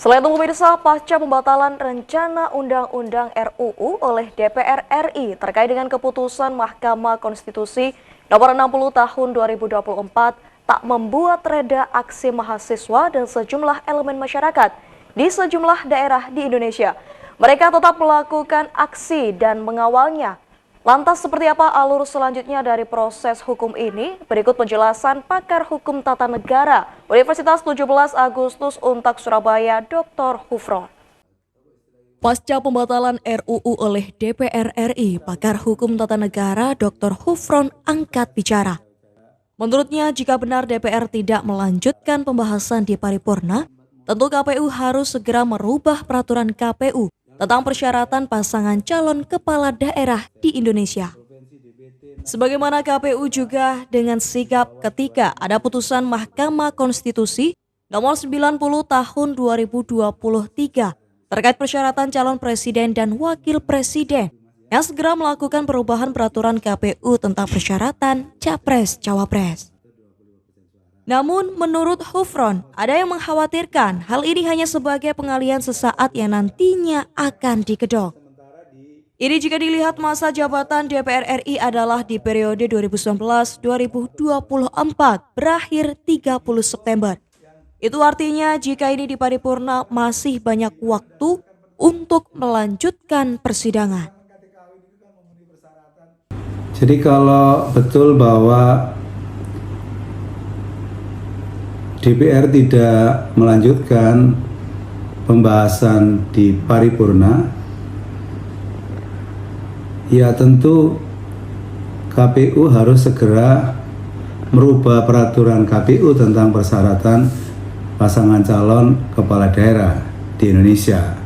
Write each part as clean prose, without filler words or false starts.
Selain itu pemirsa, pasca pembatalan rencana undang-undang RUU oleh DPR RI terkait dengan keputusan Mahkamah Konstitusi nomor 60 tahun 2024 tak membuat reda aksi mahasiswa dan sejumlah elemen masyarakat di sejumlah daerah di Indonesia. Mereka tetap melakukan aksi dan mengawalnya. Lantas seperti apa alur selanjutnya dari proses hukum ini? Berikut penjelasan pakar hukum tata negara Universitas 17 Agustus Untak Surabaya, Dr. Hufron. Pasca pembatalan RUU oleh DPR RI, pakar hukum tata negara Dr. Hufron angkat bicara. Menurutnya, jika benar DPR tidak melanjutkan pembahasan di paripurna, tentu KPU harus segera merubah peraturan KPU tentang persyaratan pasangan calon kepala daerah di Indonesia. Sebagaimana KPU juga dengan sigap ketika ada putusan Mahkamah Konstitusi nomor 90 tahun 2023 terkait persyaratan calon presiden dan wakil presiden yang segera melakukan perubahan peraturan KPU tentang persyaratan Capres-Cawapres. Namun, menurut Hufron, ada yang mengkhawatirkan hal ini hanya sebagai pengalihan sesaat yang nantinya akan dikedok. Ini jika dilihat masa jabatan DPR RI adalah di periode 2019-2024 berakhir 30 September. Itu artinya jika ini di paripurna masih banyak waktu untuk melanjutkan persidangan. Jadi kalau betul bahwa DPR tidak melanjutkan pembahasan di paripurna, ya tentu KPU harus segera merubah peraturan KPU tentang persyaratan pasangan calon kepala daerah di Indonesia.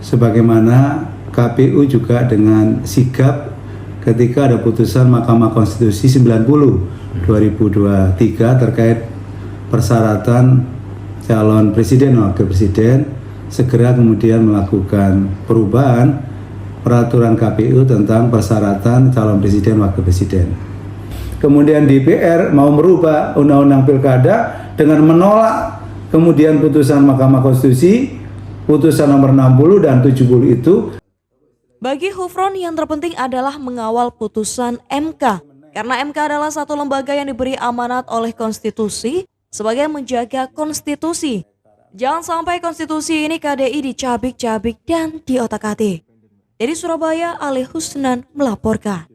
Sebagaimana KPU juga dengan sigap ketika ada putusan Mahkamah Konstitusi 90 2023 terkait persyaratan calon presiden dan wakil presiden, segera kemudian melakukan perubahan peraturan KPU tentang persyaratan calon presiden dan wakil presiden. Kemudian DPR mau merubah undang-undang pilkada dengan menolak kemudian putusan Mahkamah Konstitusi, putusan nomor 60 dan 70 itu. Bagi Hufron yang terpenting adalah mengawal putusan MK, karena MK adalah satu lembaga yang diberi amanat oleh konstitusi sebagai menjaga konstitusi. Jangan sampai konstitusi ini KDI dicabik-cabik dan diotak-atik. Dari Surabaya, Ali Husnan melaporkan.